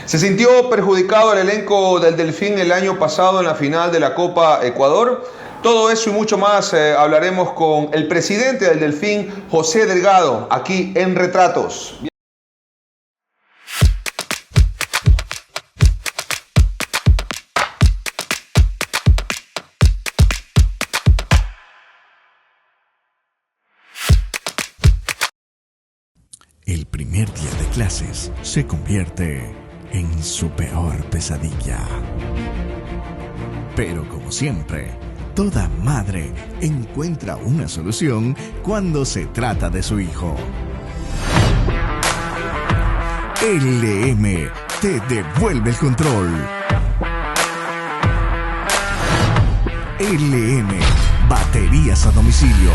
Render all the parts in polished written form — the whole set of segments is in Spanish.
Se sintió perjudicado el elenco del Delfín el año pasado en la final de la Copa Ecuador. Todo eso y mucho más hablaremos con el presidente del Delfín, José Delgado, aquí en Retratos. El primer día de clases se convierte en su peor pesadilla. Pero como siempre, toda madre encuentra una solución cuando se trata de su hijo. LM te devuelve el control. LM, baterías a domicilio.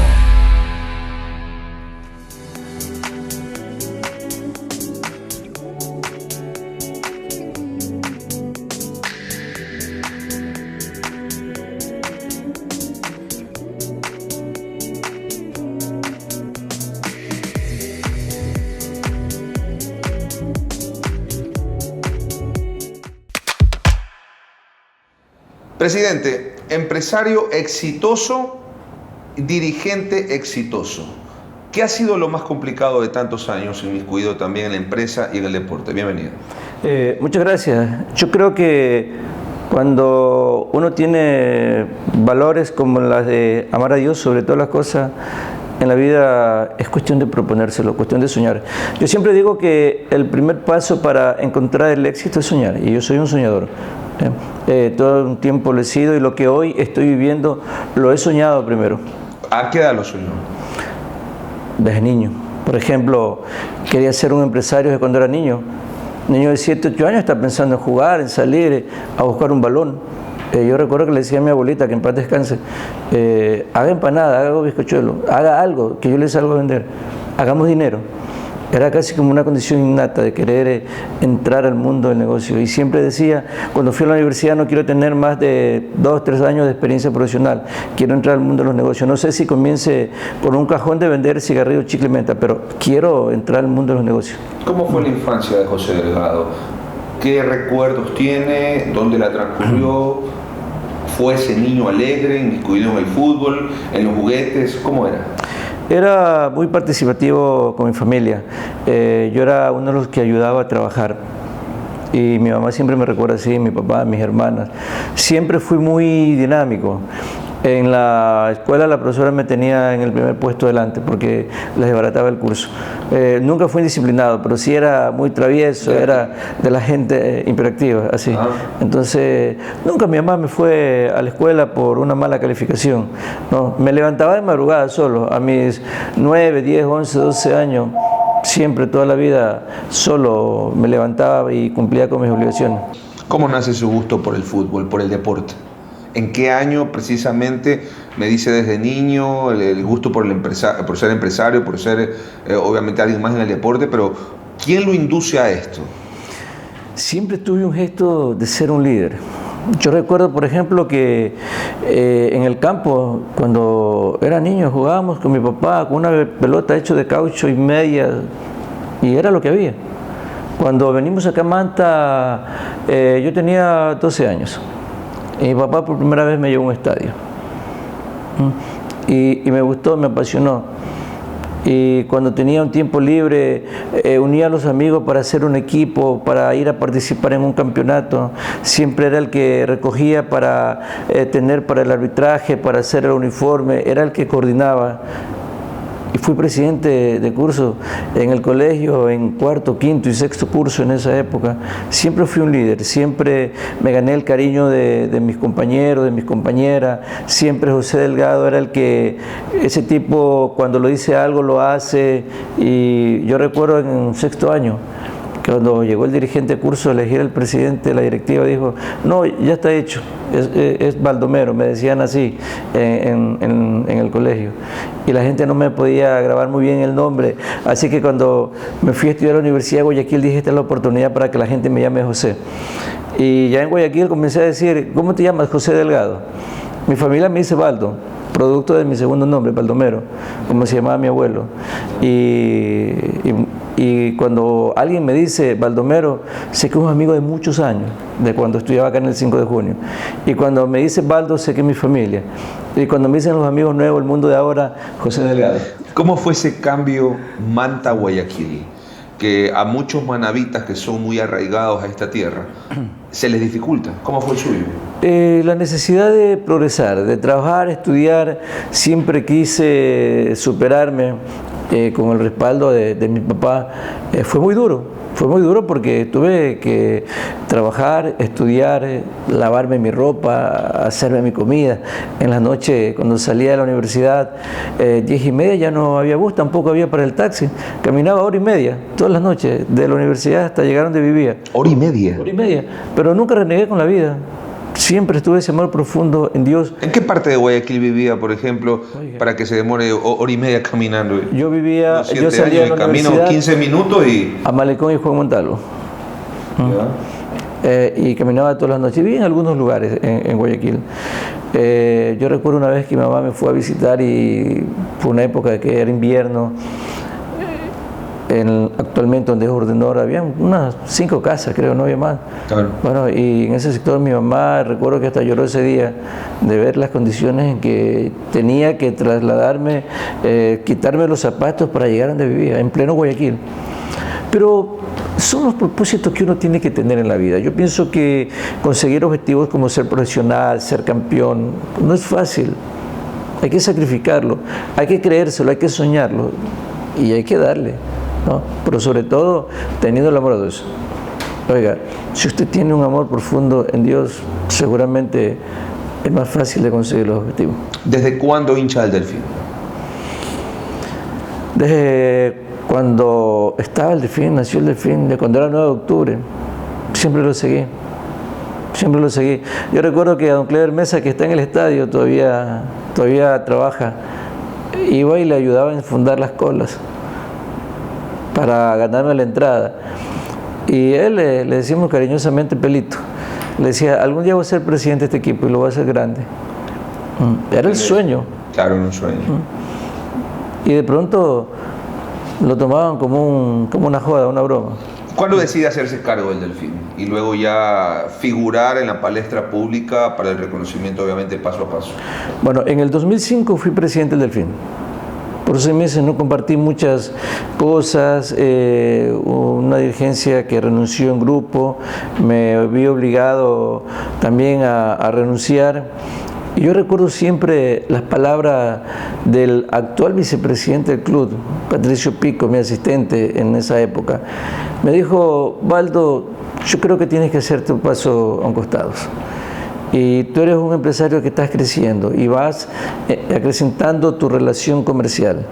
Presidente, empresario exitoso, dirigente exitoso. ¿Qué ha sido lo más complicado de tantos años inmiscuido también en la empresa y en el deporte? Bienvenido. Muchas gracias. Yo creo que cuando uno tiene valores como las de amar a Dios sobre todas las cosas, en la vida es cuestión de proponérselo, cuestión de soñar. Yo siempre digo que el primer paso para encontrar el éxito es soñar, y yo soy un soñador. Todo un tiempo lo he sido, y lo que hoy estoy viviendo lo he soñado primero. ¿A qué edad lo soñó? Desde niño. Por ejemplo, quería ser un empresario desde cuando era niño. Niño de 7, 8 años está pensando en jugar, en salir, a buscar un balón. Yo recuerdo que le decía a mi abuelita, que en paz descanse, haga empanada, haga bizcochuelo, haga algo, que yo le salgo a vender, hagamos dinero. Era casi como una condición innata de querer entrar al mundo del negocio. Y siempre decía, cuando fui a la universidad, no quiero tener más de 2, 3 años de experiencia profesional, quiero entrar al mundo de los negocios. No sé si comience con un cajón de vender cigarrillos, chicle y menta, pero quiero entrar al mundo de los negocios. ¿Cómo fue la infancia de José Delgado? ¿Qué recuerdos tiene? ¿Dónde la transcurrió? ¿Fue ese niño alegre, inmiscuido en el fútbol, en los juguetes? ¿Cómo era? Era muy participativo con mi familia. Yo era uno de los que ayudaba a trabajar. Y mi mamá siempre me recuerda así, mi papá, mis hermanas. Siempre fui muy dinámico. En la escuela la profesora me tenía en el primer puesto delante porque les desbarataba el curso. Nunca fui indisciplinado, pero sí era muy travieso, era de la gente hiperactiva, así. Entonces, nunca mi mamá me fue a la escuela por una mala calificación. No, me levantaba de madrugada solo, a mis 9, 10, 11, 12 años. Siempre, toda la vida, solo me levantaba y cumplía con mis obligaciones. ¿Cómo nace su gusto por el fútbol, por el deporte? ¿En qué año precisamente? Me dice desde niño, el gusto por ser empresario, por ser obviamente alguien más en el deporte, pero ¿quién lo induce a esto? Siempre tuve un gesto de ser un líder. Yo recuerdo, por ejemplo, que en el campo, cuando era niño, jugábamos con mi papá con una pelota hecha de caucho y media, y era lo que había. Cuando venimos acá a Manta, yo tenía 12 años. Y mi papá por primera vez me llevó a un estadio. Y me gustó, me apasionó. Y cuando tenía un tiempo libre, unía a los amigos para hacer un equipo, para ir a participar en un campeonato. Siempre era el que recogía para tener para el arbitraje, para hacer el uniforme, era el que coordinaba. Y fui presidente de curso en el colegio, en cuarto, quinto y sexto curso en esa época. Siempre fui un líder, siempre me gané el cariño de mis compañeros, de mis compañeras. Siempre José Delgado era el que, ese tipo, cuando lo dice algo, lo hace. Y yo recuerdo en sexto año, cuando llegó el dirigente de curso a elegir al presidente de la directiva, dijo, no, ya está hecho, es Baldomero, me decían así en el colegio. Y la gente no me podía grabar muy bien el nombre, así que cuando me fui a estudiar a la Universidad de Guayaquil dije, esta es la oportunidad para que la gente me llame José. Y ya en Guayaquil comencé a decir, ¿cómo te llamas? José Delgado. Mi familia me dice Baldo, producto de mi segundo nombre, Baldomero, como se llamaba mi abuelo. Y Y cuando alguien me dice Baldomero, sé que es un amigo de muchos años, de cuando estudiaba acá en el 5 de junio. Y cuando me dice Baldo, sé que es mi familia. Y cuando me dicen los amigos nuevos, el mundo de ahora, José Delgado. ¿Cómo fue ese cambio Manta-Guayaquil? Que a muchos manavitas que son muy arraigados a esta tierra se les dificulta. ¿Cómo fue el suyo? La necesidad de progresar, de trabajar, estudiar. Siempre quise superarme con el respaldo de mi papá. Fue muy duro porque tuve que trabajar, estudiar, lavarme mi ropa, hacerme mi comida. En la noche, cuando salía de la universidad, 10:30 ya no había bus, tampoco había para el taxi. Caminaba 1:30 todas las noches, de la universidad hasta llegar donde vivía. ¿Hora y media? 1:30, pero nunca renegué con la vida. Siempre estuve ese amor profundo en Dios. ¿En qué parte de Guayaquil vivía, por ejemplo, para que se demore 1:30 caminando? Yo vivía, yo 7 salía de la años de camino, universidad 15 minutos y... a Malecón y Juan Montalvo. Y caminaba todas las noches. Viví en algunos lugares en Guayaquil. Yo recuerdo una vez que mi mamá me fue a visitar y fue una época que era invierno. Actualmente donde es Ordenor había unas 5 casas, creo, no había más. Claro. Bueno, y en ese sector mi mamá, recuerdo que hasta lloró ese día de ver las condiciones en que tenía que trasladarme, quitarme los zapatos para llegar donde vivía, en pleno Guayaquil. Pero son los propósitos que uno tiene que tener en la vida. Yo pienso que conseguir objetivos como ser profesional, ser campeón, no es fácil. Hay que sacrificarlo, hay que creérselo, hay que soñarlo y hay que darle, ¿no? Pero sobre todo teniendo el amor a Dios. Oiga, si usted tiene un amor profundo en Dios, seguramente es más fácil de conseguir los objetivos. ¿Desde cuándo hincha del Delfín? Desde cuando estaba el Delfín, nació el Delfín, de cuando era 9 de octubre, siempre lo seguí. Siempre lo seguí. Yo recuerdo que a don Clever Mesa, que está en el estadio, todavía trabaja, iba y le ayudaba a enfundar las colas para ganarme la entrada. Y él le decimos cariñosamente Pelito. Le decía, algún día voy a ser presidente de este equipo y lo voy a hacer grande. Era el sueño. Claro, era un sueño. Y de pronto lo tomaban como una joda, una broma. ¿Cuándo decide hacerse cargo del Delfín? Y luego ya figurar en la palestra pública para el reconocimiento, obviamente, paso a paso. Bueno, en el 2005 fui presidente del Delfín. Por 6 meses no compartí muchas cosas, una dirigencia que renunció en grupo, me vi obligado también a renunciar. Y yo recuerdo siempre las palabras del actual vicepresidente del club, Patricio Pico, mi asistente en esa época. Me dijo, Baldo, yo creo que tienes que hacerte un paso a un costado. Y tú eres un empresario que estás creciendo y vas acrecentando tu relación comercial.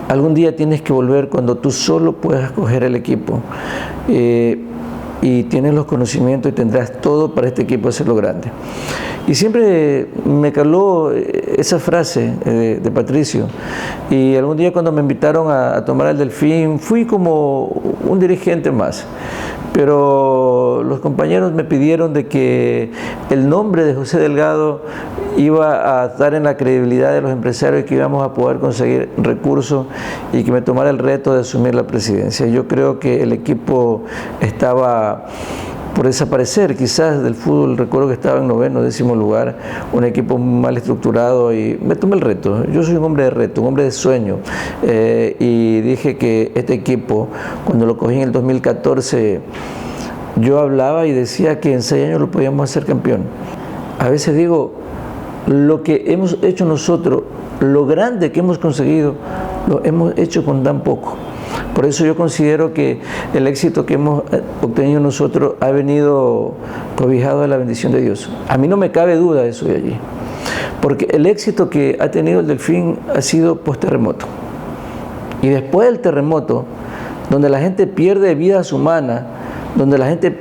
Algún día tienes que volver cuando tú solo puedas coger el equipo. Y tienes los conocimientos y tendrás todo para este equipo hacerlo grande. Y siempre me caló esa frase de Patricio. Y algún día cuando me invitaron a tomar el Delfín, fui como un dirigente más. Pero los compañeros me pidieron de que el nombre de José Delgado iba a estar en la credibilidad de los empresarios y que íbamos a poder conseguir recursos y que me tomara el reto de asumir la presidencia. Yo creo que el equipo estaba por desaparecer, quizás del fútbol. Recuerdo que estaba en 9º, 10º lugar, un equipo mal estructurado y me tomé el reto. Yo soy un hombre de reto, un hombre de sueño, y dije que este equipo, cuando lo cogí en el 2014, yo hablaba y decía que en 6 años lo podíamos hacer campeón. A veces digo, lo que hemos hecho nosotros, lo grande que hemos conseguido, lo hemos hecho con tan poco. Por eso yo considero que el éxito que hemos obtenido nosotros ha venido cobijado de la bendición de Dios. A mí no me cabe duda de eso de allí, porque el éxito que ha tenido el Delfín ha sido post-terremoto. Y después del terremoto, donde la gente pierde vidas humanas, donde la gente,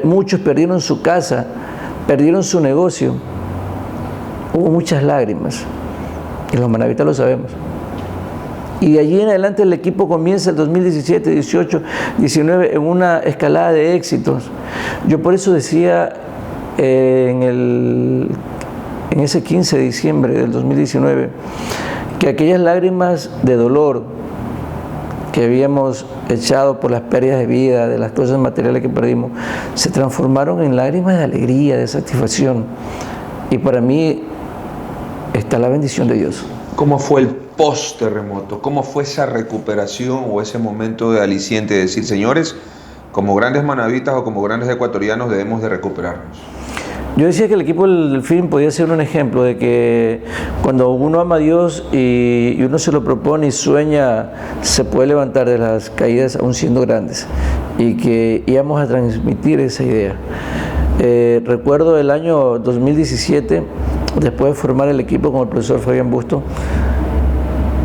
muchos perdieron su casa, perdieron su negocio, hubo muchas lágrimas, y los manavitas lo sabemos. Y de allí en adelante el equipo comienza el 2017, 18, 19 en una escalada de éxitos. Yo por eso decía en ese 15 de diciembre del 2019 que aquellas lágrimas de dolor que habíamos echado por las pérdidas de vida, de las cosas materiales que perdimos, se transformaron en lágrimas de alegría, de satisfacción. Y para mí está la bendición de Dios. ¿Cómo fue el post-terremoto? ¿Cómo fue esa recuperación o ese momento de aliciente de decir, señores, como grandes manavitas o como grandes ecuatorianos debemos de recuperarnos? Yo decía que el equipo del Delfín podía ser un ejemplo de que cuando uno ama a Dios y uno se lo propone y sueña, se puede levantar de las caídas aún siendo grandes, y que íbamos a transmitir esa idea. Recuerdo el año 2017, después de formar el equipo con el profesor Fabián Busto,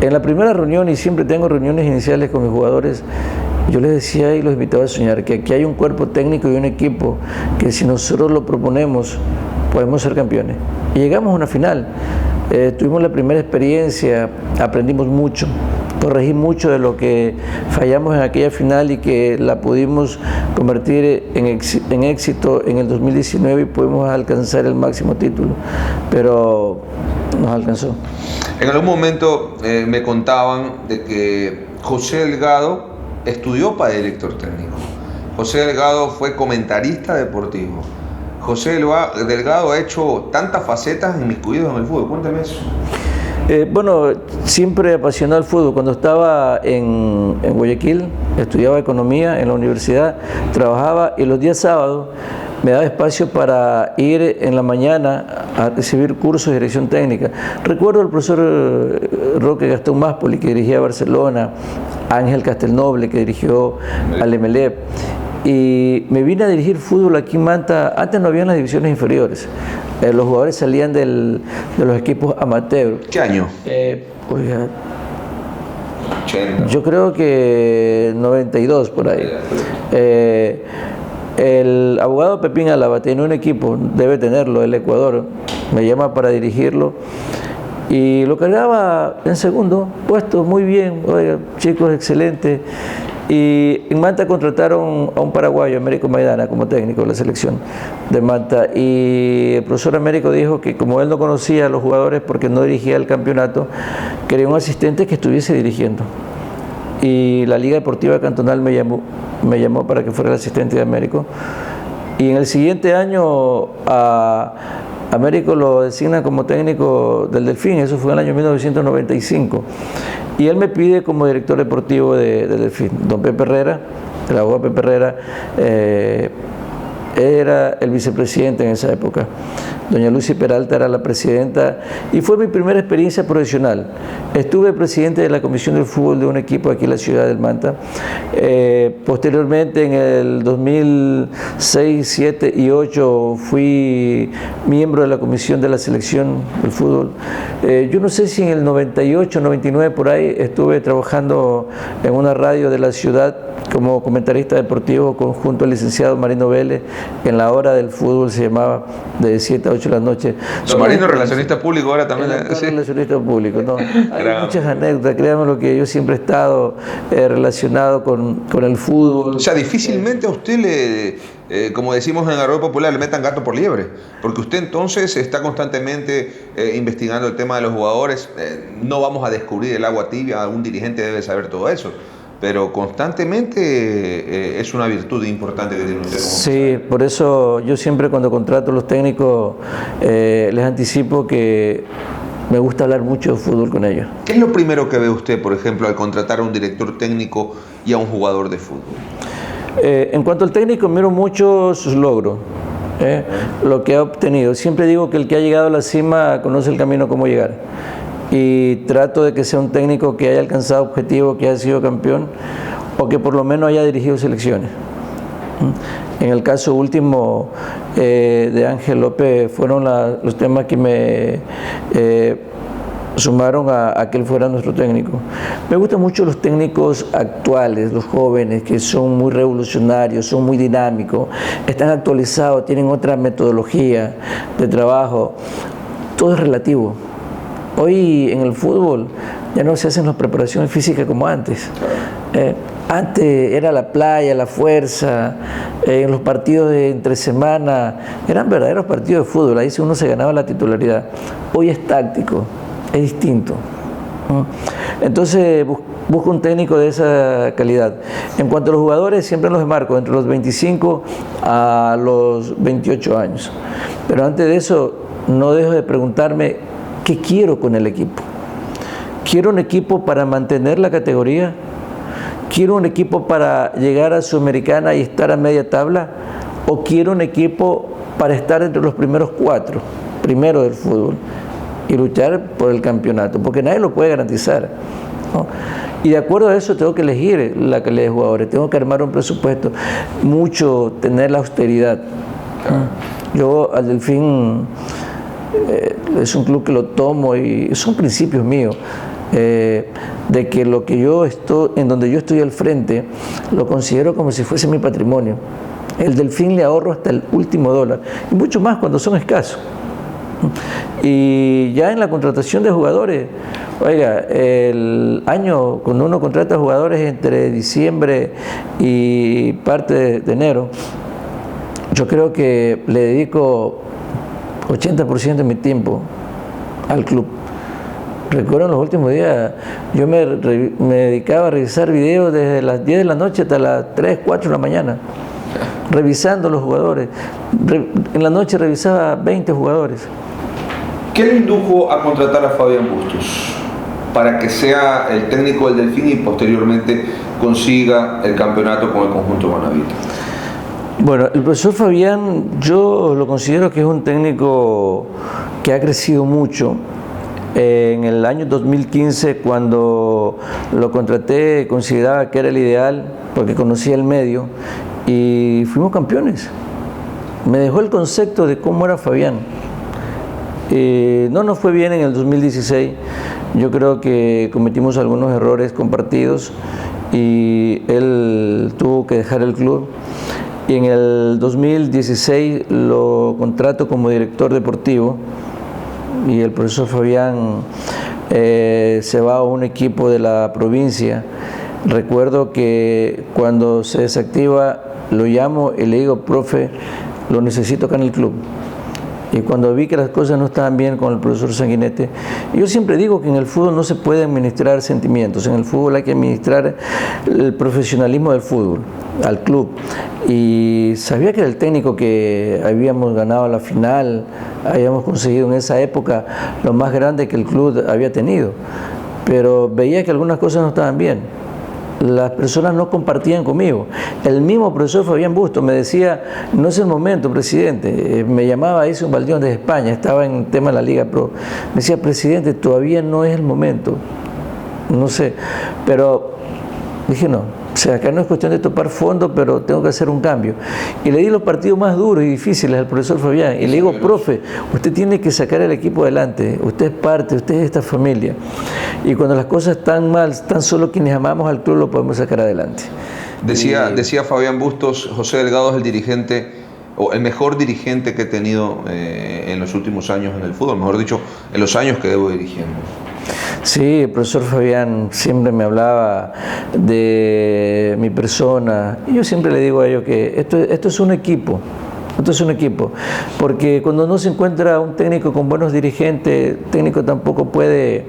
en la primera reunión, y siempre tengo reuniones iniciales con mis jugadores, yo les decía y los invitaba a soñar que aquí hay un cuerpo técnico y un equipo que si nosotros lo proponemos podemos ser campeones. Y llegamos a una final, tuvimos la primera experiencia, aprendimos mucho, corregí mucho de lo que fallamos en aquella final y que la pudimos convertir en éxito en el 2019 y pudimos alcanzar el máximo título, pero nos alcanzó. En algún momento me contaban de que José Delgado estudió para director técnico. José Delgado fue comentarista deportivo. José Delgado ha hecho tantas facetas inmiscuidas en el fútbol. Cuéntame eso. Bueno, siempre apasionado al fútbol. Cuando estaba en Guayaquil, estudiaba economía en la universidad, trabajaba y los días sábados me daba espacio para ir en la mañana a recibir cursos de dirección técnica. Recuerdo al profesor Roque Gastón Máspoli, que dirigía a Barcelona, Ángel Castelnoble, que dirigió al Emelec, y me vine a dirigir fútbol aquí en Manta. Antes no había las divisiones inferiores, los jugadores salían de los equipos amateur. ¿Qué año? Oiga, 80. yo creo que 92 por ahí. El abogado Pepín Álava tiene un equipo, debe tenerlo, el Ecuador, me llama para dirigirlo y lo cargaba en segundo puesto, muy bien, oiga, chicos, excelente. Y en Manta contrataron a un paraguayo, Américo Maidana, como técnico de la selección de Manta, y el profesor Américo dijo que como él no conocía a los jugadores porque no dirigía el campeonato, quería un asistente que estuviese dirigiendo. Y la Liga Deportiva Cantonal me llamó para que fuera el asistente de Américo. Y en el siguiente año a Américo lo designa como técnico del Delfín, eso fue en el año 1995. Y él me pide como director deportivo del Delfín. Don Pepe Herrera, el abogado Pepe Herrera, era el vicepresidente en esa época. Doña Lucy Peralta era la presidenta y fue mi primera experiencia profesional. Estuve presidente de la comisión de fútbol de un equipo aquí en la ciudad del Manta. Posteriormente, en el 2006, 2007 y 2008 fui miembro de la comisión de la selección del fútbol. Yo no sé si en el 98, 99 por ahí estuve trabajando en una radio de la ciudad como comentarista deportivo junto al licenciado Marino Vélez, en la hora del fútbol se llamaba de 7 a 8 de la noche. Marino, relacionista público ahora también. Sí. Relacionista público, ¿no? Hay muchas anécdotas, créanme lo que yo siempre he estado relacionado con el fútbol. O sea, difícilmente a usted como decimos en el argot popular, le metan gato por liebre, porque usted entonces está constantemente investigando el tema de los jugadores. No vamos a descubrir el agua tibia, algún dirigente debe saber todo eso, pero constantemente es una virtud importante que tiene usted. Sí, por eso yo siempre cuando contrato a los técnicos les anticipo que me gusta hablar mucho de fútbol con ellos. ¿Qué es lo primero que ve usted, por ejemplo, al contratar a un director técnico y a un jugador de fútbol? En cuanto al técnico, miro mucho sus logros, lo que ha obtenido. Siempre digo que el que ha llegado a la cima conoce el camino cómo llegar. Y trato de que sea un técnico que haya alcanzado objetivos, que haya sido campeón o que por lo menos haya dirigido selecciones. En el caso último de Ángel López fueron los temas que me sumaron a que él fuera nuestro técnico. Me gustan mucho los técnicos actuales, los jóvenes, que son muy revolucionarios, son muy dinámicos, están actualizados, tienen otra metodología de trabajo. Todo es relativo. Hoy en el fútbol ya no se hacen las preparaciones físicas como antes. Antes era la playa, la fuerza, en los partidos de entre semana, eran verdaderos partidos de fútbol, ahí uno se ganaba la titularidad. Hoy es táctico, es distinto. Entonces busco un técnico de esa calidad. En cuanto a los jugadores, siempre los marco entre los 25 a los 28 años. Pero antes de eso, no dejo de preguntarme qué quiero con el equipo. ¿Quiero un equipo para mantener la categoría? ¿Quiero un equipo para llegar a Sudamericana y estar a media tabla? ¿O quiero un equipo para estar entre los primeros 4, primero del fútbol, y luchar por el campeonato? Porque nadie lo puede garantizar, ¿no? Y de acuerdo a eso tengo que elegir la calidad de jugadores, tengo que armar un presupuesto, mucho tener la austeridad. Yo al Delfín es un club que lo tomo y son principios míos. De que lo que yo estoy, en donde yo estoy al frente, lo considero como si fuese mi patrimonio. El Delfín le ahorro hasta el último dólar, y mucho más cuando son escasos. Y ya en la contratación de jugadores, oiga, el año, cuando uno contrata jugadores entre diciembre y parte de enero, yo creo que le dedico 80% de mi tiempo al club. Recuerdo en los últimos días, yo me dedicaba a revisar videos desde las 10 de la noche hasta las 3, 4 de la mañana, revisando los jugadores. En la noche revisaba 20 jugadores. ¿Qué le indujo a contratar a Fabián Bustos para que sea el técnico del Delfín y posteriormente consiga el campeonato con el conjunto manabita? Bueno, el profesor Fabián, yo lo considero que es un técnico que ha crecido mucho. En el año 2015, cuando lo contraté, consideraba que era el ideal porque conocía el medio y fuimos campeones. Me dejó el concepto de cómo era Fabián. No nos fue bien en el 2016. Yo creo que cometimos algunos errores compartidos y él tuvo que dejar el club. Y en el 2016 lo contrato como director deportivo. Y el profesor Fabián se va a un equipo de la provincia. Recuerdo que cuando se desactiva, lo llamo y le digo, profe, lo necesito acá en el club. Y cuando vi que las cosas no estaban bien con el profesor Sanguinetti, yo siempre digo que en el fútbol no se puede administrar sentimientos, en el fútbol hay que administrar el profesionalismo del fútbol, al club. Y sabía que era el técnico que habíamos ganado la final, habíamos conseguido en esa época lo más grande que el club había tenido, pero veía que algunas cosas no estaban bien. Las personas no compartían conmigo. El mismo profesor Fabián Bustos me decía, no es el momento, presidente. Me llamaba Edson Baldión desde España, estaba en el tema de la Liga Pro. Me decía, presidente, todavía no es el momento. No sé, pero dije no. O sea, acá no es cuestión de topar fondo, pero tengo que hacer un cambio. Y le di los partidos más duros y difíciles al profesor Fabián. Y le digo, profe, usted tiene que sacar el equipo adelante. Usted es parte, usted es de esta familia. Y cuando las cosas están mal, tan solo quienes amamos al club lo podemos sacar adelante. Decía Fabián Bustos, José Delgado es el dirigente, o el mejor dirigente que he tenido en los últimos años en el fútbol, mejor dicho, en los años que debo dirigiendo. Sí, el profesor Fabián siempre me hablaba de mi persona y yo siempre le digo a ellos que esto es un equipo. Esto es un equipo, porque cuando no se encuentra un técnico con buenos dirigentes, el técnico tampoco puede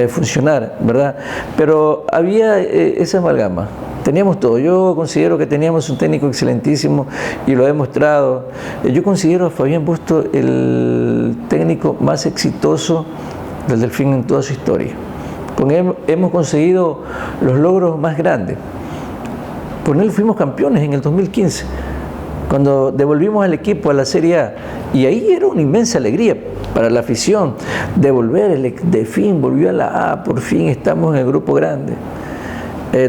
funcionar, ¿verdad? Pero había esa amalgama, teníamos todo. Yo considero que teníamos un técnico excelentísimo y lo he demostrado. Yo considero a Fabián Bustos el técnico más exitoso del Delfín en toda su historia. Con él hemos conseguido los logros más grandes. Con él fuimos campeones en el 2015. Cuando devolvimos al equipo a la Serie A, y ahí era una inmensa alegría para la afición, devolver el Delfín, volvió a la A, por fin estamos en el grupo grande.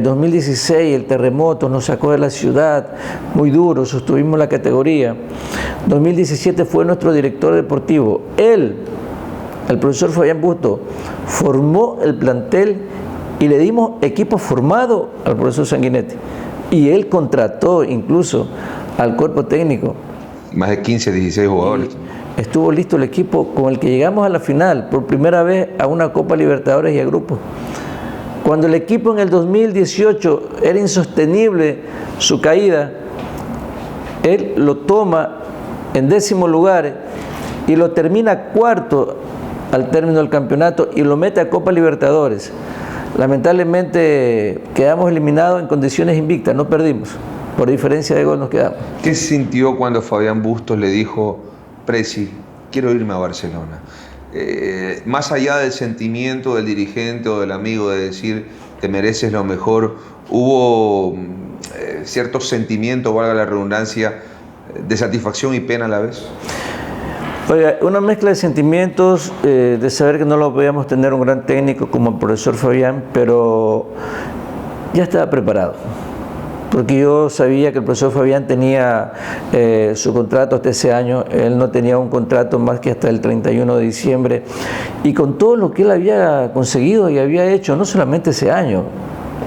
2016 el terremoto nos sacó de la ciudad, muy duro, sostuvimos la categoría. 2017 fue nuestro director deportivo, él, el profesor Fabián Bustos, formó el plantel y le dimos equipo formado al profesor Sanguinetti, y él contrató incluso al cuerpo técnico. Más de 15, 16 jugadores. Y estuvo listo el equipo con el que llegamos a la final, por primera vez a una Copa Libertadores y a grupos. Cuando el equipo en el 2018 era insostenible su caída, él lo toma en 10º lugar y lo termina 4º al término del campeonato y lo mete a Copa Libertadores. Lamentablemente quedamos eliminados en condiciones invictas, no perdimos. Por diferencia de gol nos quedamos. ¿Qué sintió cuando Fabián Bustos le dijo, Presi, quiero irme a Barcelona? Más allá del sentimiento del dirigente o del amigo de decir, te mereces lo mejor, ¿hubo cierto sentimiento, valga la redundancia, de satisfacción y pena a la vez? Oiga, una mezcla de sentimientos, de saber que no lo podíamos tener un gran técnico como el profesor Fabián, pero ya estaba preparado. Porque yo sabía que el profesor Fabián tenía su contrato hasta ese año, él no tenía un contrato más que hasta el 31 de diciembre, y con todo lo que él había conseguido y había hecho, no solamente ese año,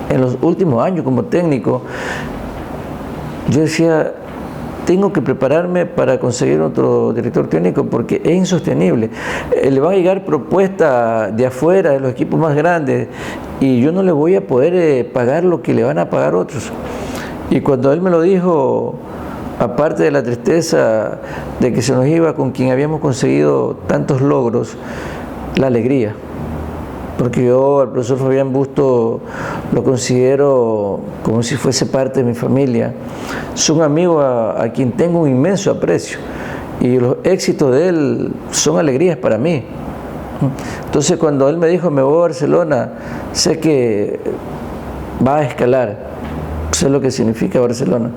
en los últimos años como técnico, yo decía, tengo que prepararme para conseguir otro director técnico porque es insostenible. Le van a llegar propuestas de afuera, de los equipos más grandes, y yo no le voy a poder pagar lo que le van a pagar otros. Y cuando él me lo dijo, aparte de la tristeza de que se nos iba con quien habíamos conseguido tantos logros, la alegría. Porque yo al profesor Fabián Bustos lo considero como si fuese parte de mi familia. Es un amigo a quien tengo un inmenso aprecio y los éxitos de él son alegrías para mí. Entonces cuando él me dijo me voy a Barcelona, sé que va a escalar, sé lo que significa Barcelona.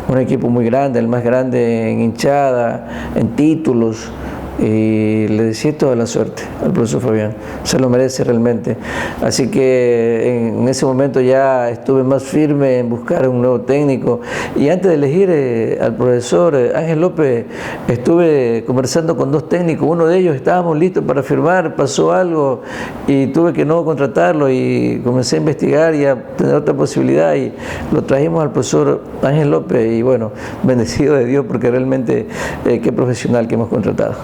Un equipo muy grande, el más grande en hinchada, en títulos. Y le deseo toda la suerte al profesor Fabián, se lo merece realmente. Así que en ese momento ya estuve más firme en buscar un nuevo técnico, y antes de elegir al profesor Ángel López estuve conversando con dos técnicos, uno de ellos estábamos listos para firmar, pasó algo y tuve que no contratarlo y comencé a investigar y a tener otra posibilidad y lo trajimos al profesor Ángel López y bueno, bendecido de Dios porque realmente qué profesional que hemos contratado.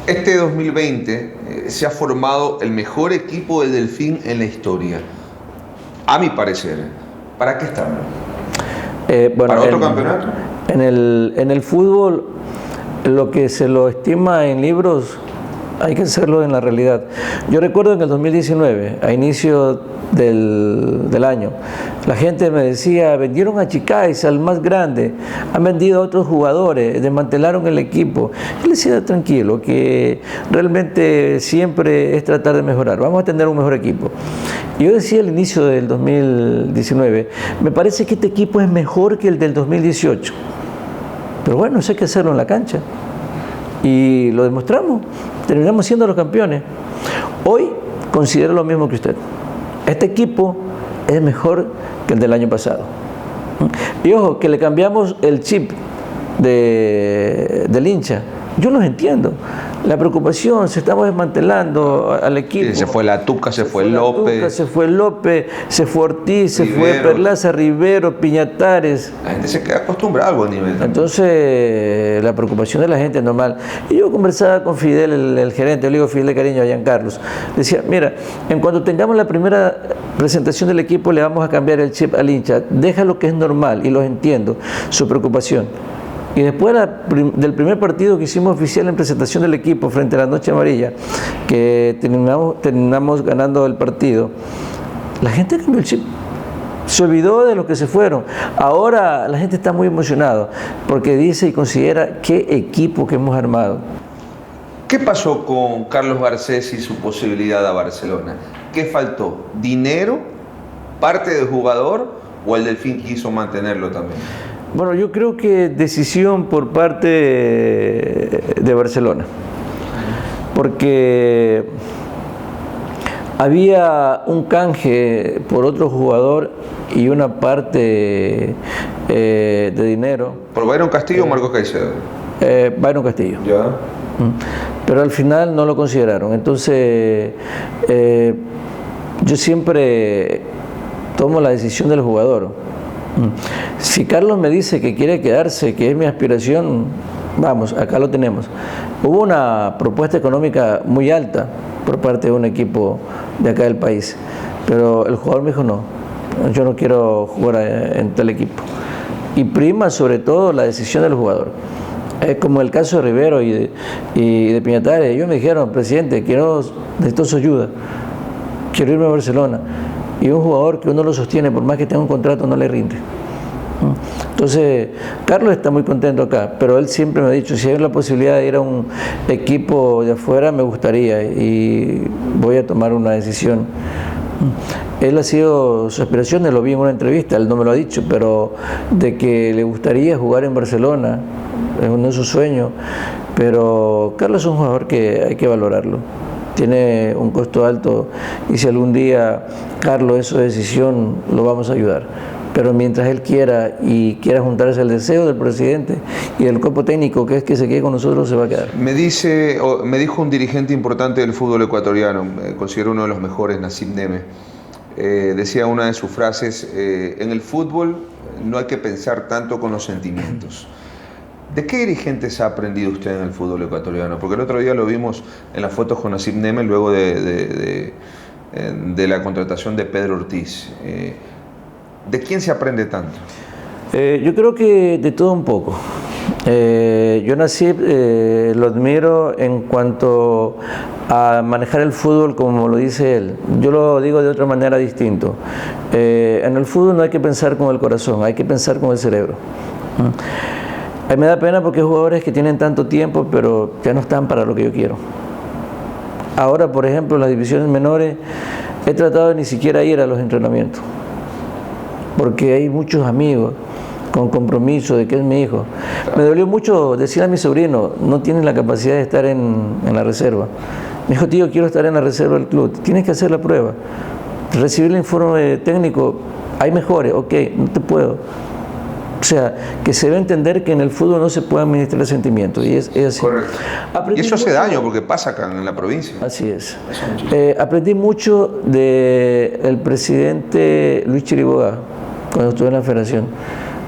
Este 2020 se ha formado el mejor equipo del Delfín en la historia, a mi parecer. ¿Para qué estamos? Bueno, ¿Para otro campeonato? En el fútbol, lo que se lo estima en libros, hay que hacerlo en la realidad. Yo recuerdo en el 2019, a inicio del año, la gente me decía, vendieron a Chicais, al más grande, han vendido a otros jugadores, desmantelaron el equipo. Yo le decía, tranquilo, que realmente siempre es tratar de mejorar, vamos a tener un mejor equipo. Y yo decía al inicio del 2019, me parece que este equipo es mejor que el del 2018, pero bueno, eso hay que hacerlo en la cancha. Y lo demostramos, terminamos siendo los campeones. Hoy considero lo mismo que usted. Este equipo es mejor que el del año pasado. Y ojo, que le cambiamos el chip del hincha. Yo los entiendo. La preocupación, se estamos desmantelando al equipo. Sí, se fue la Tuca, se fue López. Se fue López, se fue Ortiz, se fue Perlaza, Rivero, Piñatares. La gente se queda acostumbrada a buen nivel. Entonces, la preocupación de la gente es normal. Y yo conversaba con Fidel, el gerente, le digo Fidel de cariño a Giancarlos. Decía, mira, en cuanto tengamos la primera presentación del equipo, le vamos a cambiar el chip al hincha. Deja lo que es normal, y los entiendo, su preocupación. Y después del primer partido que hicimos oficial en presentación del equipo frente a la Noche Amarilla, que terminamos ganando el partido, la gente cambió el chip, se olvidó de los que se fueron. Ahora la gente está muy emocionada porque dice y considera qué equipo que hemos armado. ¿Qué pasó con Carlos Garcés y su posibilidad a Barcelona? ¿Qué faltó? ¿Dinero? ¿Parte del jugador? ¿O el Delfín quiso mantenerlo también? Bueno, yo creo que decisión por parte de Barcelona, porque había un canje por otro jugador y una parte de dinero. ¿Por Byron Castillo o Marcos Caicedo? Byron Castillo. Ya. Pero al final no lo consideraron. Entonces, yo siempre tomo la decisión del jugador. Si Carlos me dice que quiere quedarse, que es mi aspiración, vamos, acá lo tenemos. Hubo una propuesta económica muy alta por parte de un equipo de acá del país, pero el jugador me dijo no, yo no quiero jugar en tal equipo. Y prima sobre todo la decisión del jugador. Es como el caso de Rivero y de Piñatares. Ellos me dijeron, presidente, necesito su ayuda, quiero irme a Barcelona. Y un jugador que uno lo sostiene, por más que tenga un contrato, no le rinde. Entonces, Carlos está muy contento acá, pero él siempre me ha dicho, si hay la posibilidad de ir a un equipo de afuera, me gustaría y voy a tomar una decisión. Él ha sido su aspiración, lo vi en una entrevista, él no me lo ha dicho, pero de que le gustaría jugar en Barcelona, es uno de sus sueños, pero Carlos es un jugador que hay que valorarlo. Tiene un costo alto y si algún día Carlos es su decisión, lo vamos a ayudar. Pero mientras él quiera y quiera juntarse al deseo del presidente y del cuerpo técnico, que es que se quede con nosotros, se va a quedar. Me dijo un dirigente importante del fútbol ecuatoriano, considero uno de los mejores, Nassim Neme. Decía una de sus frases, en el fútbol no hay que pensar tanto con los sentimientos. ¿De qué dirigentes ha aprendido usted en el fútbol ecuatoriano? Porque el otro día lo vimos en las fotos con Nassim Neme luego de la contratación de Pedro Ortiz. ¿De quién se aprende tanto? Yo creo que de todo un poco. Yo Nassim lo admiro en cuanto a manejar el fútbol como lo dice él. Yo lo digo de otra manera distinto. En el fútbol no hay que pensar con el corazón, hay que pensar con el cerebro. A mí me da pena porque hay jugadores que tienen tanto tiempo pero ya no están para lo que yo quiero. Ahora, por ejemplo, en las divisiones menores he tratado de ni siquiera ir a los entrenamientos porque hay muchos amigos con compromiso de que es mi hijo. Me dolió mucho decirle a mi sobrino, no tienes la capacidad de estar en la reserva. Me dijo, tío, quiero estar en la reserva del club. Tienes que hacer la prueba. Recibir el informe técnico, hay mejores, ok, no te puedo. O sea, que se debe entender que en el fútbol no se puede administrar sentimientos. Y es así. Correcto. Y eso hace daño porque pasa acá en la provincia. Así es. Aprendí mucho del presidente Luis Chiriboga cuando estuve en la federación.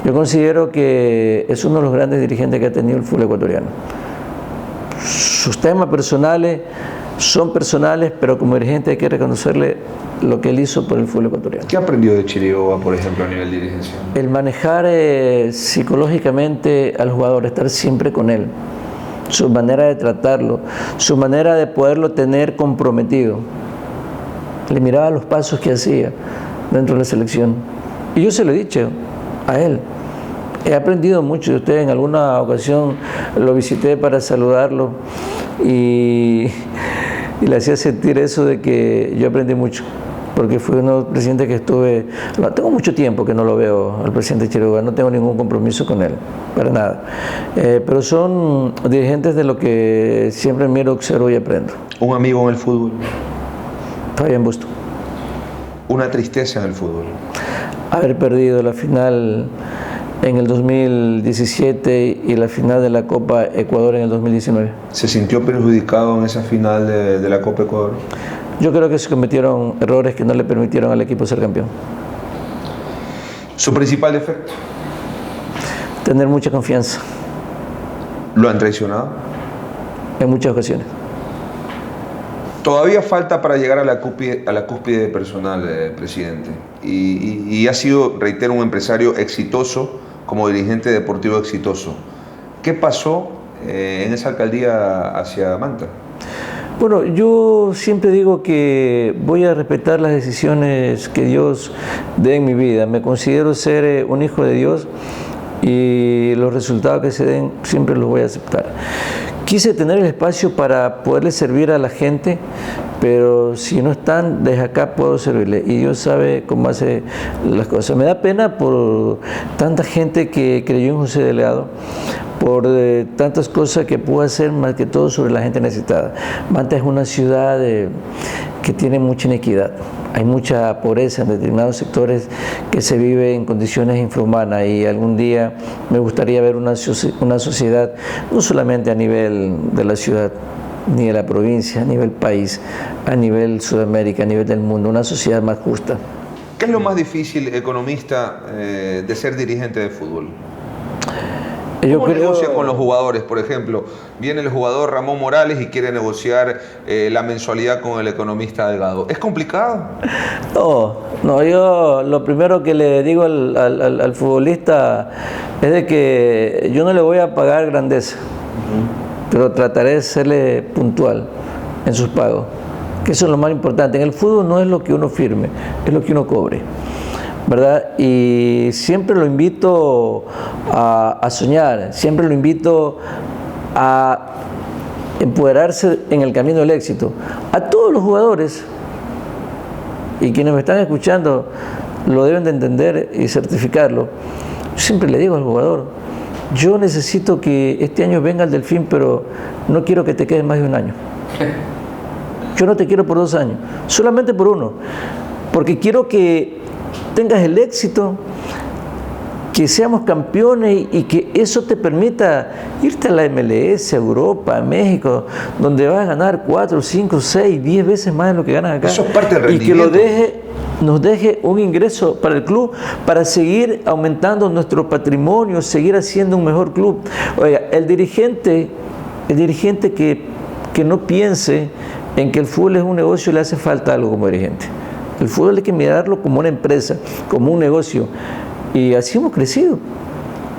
Yo considero que es uno de los grandes dirigentes que ha tenido el fútbol ecuatoriano. Sus temas personales son personales, pero como dirigente hay que reconocerle lo que él hizo por el fútbol ecuatoriano. ¿Qué aprendió de Chiriboga, por ejemplo, a nivel de dirigencia? El manejar psicológicamente al jugador, estar siempre con él, su manera de tratarlo, su manera de poderlo tener comprometido. Le miraba los pasos que hacía dentro de la selección. Y yo se lo he dicho a él. He aprendido mucho de usted. En alguna ocasión lo visité para saludarlo y le hacía sentir eso de que yo aprendí mucho, porque fue uno de los presidentes que estuve... Tengo mucho tiempo que no lo veo al presidente Chiriboga, no tengo ningún compromiso con él, para nada. Pero son dirigentes de lo que siempre miro, observo y aprendo. ¿Un amigo en el fútbol? Fabián Busto. ¿Una tristeza en el fútbol? Haber perdido la final en el 2017 y la final de la Copa Ecuador en el 2019. ¿Se sintió perjudicado en esa final de la Copa Ecuador? Yo creo que se cometieron errores que no le permitieron al equipo ser campeón. ¿Su principal defecto? Tener mucha confianza. ¿Lo han traicionado? En muchas ocasiones. Todavía falta para llegar a la cúspide personal, presidente. Y ha sido, reitero, un empresario exitoso, como dirigente deportivo exitoso. ¿Qué pasó en esa alcaldía hacia Manta? Bueno, yo siempre digo que voy a respetar las decisiones que Dios dé en mi vida. Me considero ser un hijo de Dios y los resultados que se den siempre los voy a aceptar. Quise tener el espacio para poderle servir a la gente, pero si no están, desde acá puedo servirle. Y Dios sabe cómo hace las cosas. Me da pena por tanta gente que creyó en José Delgado, por tantas cosas que pudo hacer, más que todo sobre la gente necesitada. Manta es una ciudad que tiene mucha inequidad. Hay mucha pobreza en determinados sectores que se vive en condiciones infrahumanas y algún día me gustaría ver una sociedad, no solamente a nivel de la ciudad, ni de la provincia, a nivel país, a nivel Sudamérica, a nivel del mundo, una sociedad más justa. ¿Qué es lo más difícil, economista, de ser dirigente de fútbol? ¿Cómo negocia con los jugadores? Por ejemplo, viene el jugador Ramón Morales y quiere negociar la mensualidad con el economista Delgado. ¿Es complicado? No, yo lo primero que le digo al futbolista es de que yo no le voy a pagar grandeza, pero trataré de serle puntual en sus pagos. que eso es lo más importante. En el fútbol no es lo que uno firme, es lo que uno cobre, ¿verdad? Y siempre lo invito a soñar, siempre lo invito a empoderarse en el camino del éxito. A todos los jugadores, y quienes me están escuchando lo deben de entender y certificarlo, yo siempre le digo al jugador, yo necesito que este año venga el Delfín, pero no quiero que te quedes más de un año. Yo no te quiero por 2 años, solamente por 1, porque quiero que tengas el éxito, que seamos campeones y que eso te permita irte a la MLS, a Europa, a México, donde vas a ganar 4, 5, 6, 10 veces más de lo que ganas acá. Eso es parte del rendimiento. Y que nos deje un ingreso para el club, para seguir aumentando nuestro patrimonio, seguir haciendo un mejor club. Oiga, el dirigente que no piense en que el fútbol es un negocio, le hace falta algo como dirigente. El fútbol hay que mirarlo como una empresa, como un negocio. Y así hemos crecido.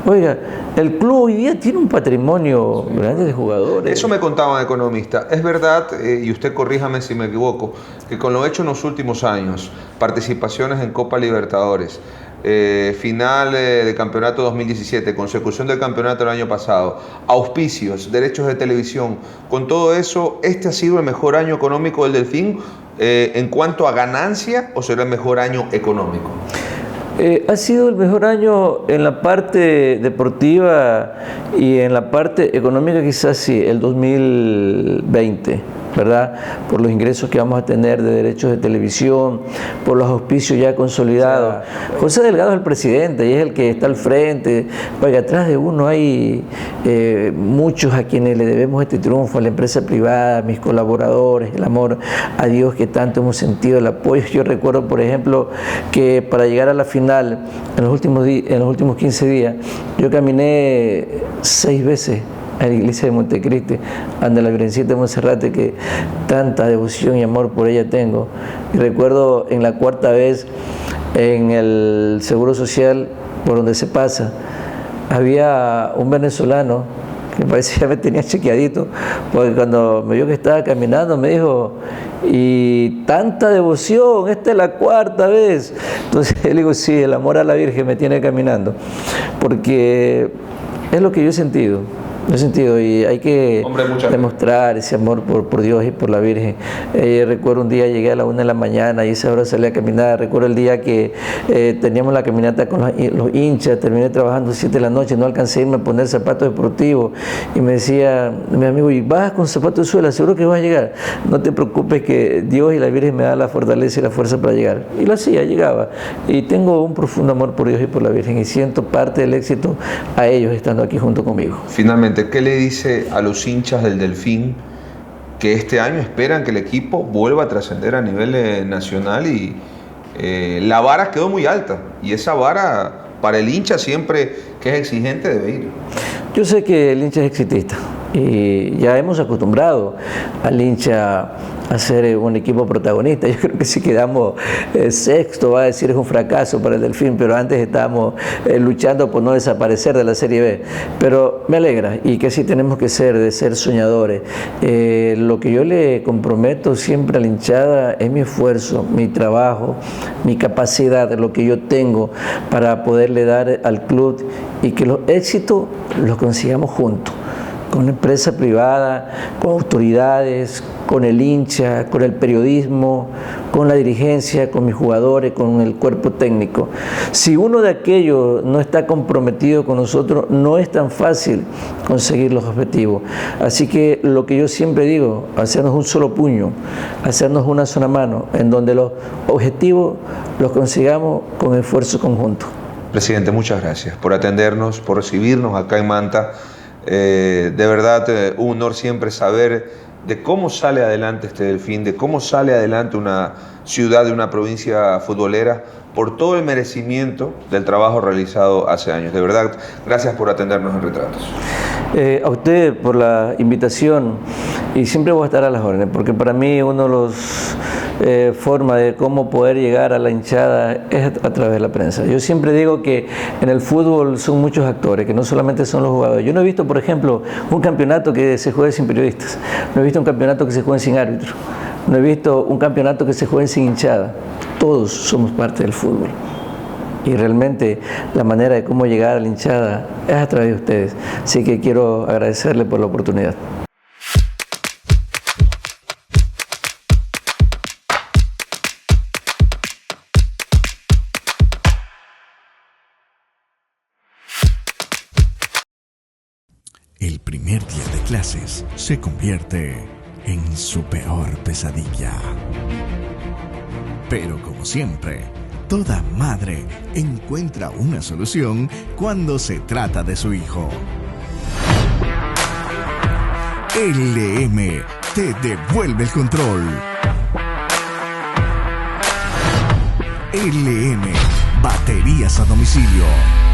Oiga, el club hoy día tiene un patrimonio grande de jugadores. Eso me contaba un economista. Es verdad, y usted corríjame si me equivoco, que con lo hecho en los últimos años, participaciones en Copa Libertadores, final de campeonato 2017, consecución del campeonato del año pasado, auspicios, derechos de televisión, con todo eso, ¿este ha sido el mejor año económico del Delfín en cuanto a ganancia o será el mejor año económico? Ha sido el mejor año en la parte deportiva y en la parte económica, quizás sí, el 2020, ¿verdad? Por los ingresos que vamos a tener de derechos de televisión, por los auspicios ya consolidados. José Delgado es el presidente y es el que está al frente. Oiga, atrás de uno hay muchos a quienes le debemos este triunfo, a la empresa privada, a mis colaboradores, el amor a Dios que tanto hemos sentido, el apoyo. Yo recuerdo, por ejemplo, que para llegar a la final, en los últimos 15 días, yo caminé 6 veces a la iglesia de Montecristi, ante la Virgencita de Monserrate, que tanta devoción y amor por ella tengo. Y recuerdo en la 4ª vez, en el Seguro Social, por donde se pasa, había un venezolano que parecía que me tenía chequeadito, porque cuando me vio que estaba caminando me dijo, y tanta devoción, esta es la 4ª vez. Entonces le digo, sí, el amor a la Virgen me tiene caminando, porque es lo que yo he sentido. Y hay que demostrar ese amor por Dios y por la Virgen. Recuerdo un día llegué a la 1 de la mañana y esa hora salí a caminar. Recuerdo el día que teníamos la caminata con los hinchas, terminé trabajando 7 de la noche, no alcancé a irme a poner zapatos deportivos y me decía mi amigo, ¿y vas con zapatos de suela? ¿Seguro que vas a llegar? No te preocupes, que Dios y la Virgen me dan la fortaleza y la fuerza para llegar. Y lo hacía, llegaba. Y tengo un profundo amor por Dios y por la Virgen y siento parte del éxito a ellos estando aquí junto conmigo. Finalmente, ¿qué le dice a los hinchas del Delfín que este año esperan que el equipo vuelva a trascender a nivel nacional? Y la vara quedó muy alta y esa vara para el hincha siempre que es exigente debe ir. Yo sé que el hincha es exitista y ya hemos acostumbrado al hincha a ser un equipo protagonista. Yo creo que si quedamos sexto, va a decir es un fracaso para el Delfín, pero antes estábamos luchando por no desaparecer de la Serie B. Pero me alegra y que sí tenemos que ser soñadores. Lo que yo le comprometo siempre a la hinchada es mi esfuerzo, mi trabajo, mi capacidad, lo que yo tengo para poderle dar al club y que los éxitos los consigamos juntos, con una empresa privada, con autoridades, con el hincha, con el periodismo, con la dirigencia, con mis jugadores, con el cuerpo técnico. Si uno de aquellos no está comprometido con nosotros, no es tan fácil conseguir los objetivos. Así que lo que yo siempre digo, hacernos un solo puño, hacernos una sola mano, en donde los objetivos los consigamos con esfuerzo conjunto. Presidente, muchas gracias por atendernos, por recibirnos acá en Manta. De verdad, un honor siempre saber de cómo sale adelante este Delfín, de cómo sale adelante una ciudad de una provincia futbolera, por todo el merecimiento del trabajo realizado hace años. De verdad, gracias por atendernos en Retratos. A usted por la invitación y siempre voy a estar a las órdenes, porque para mí uno de los forma de cómo poder llegar a la hinchada es a través de la prensa. Yo siempre digo que en el fútbol son muchos actores, que no solamente son los jugadores. Yo no he visto, por ejemplo, un campeonato que se juegue sin periodistas, no he visto un campeonato que se juegue sin árbitro. No he visto un campeonato que se juegue sin hinchada. Todos somos parte del fútbol. Y realmente la manera de cómo llegar a la hinchada es a través de ustedes. Así que quiero agradecerle por la oportunidad. El primer día de clases se convierte en su peor pesadilla. Pero como siempre, toda madre encuentra una solución cuando se trata de su hijo. LM te devuelve el control. LM, baterías a domicilio.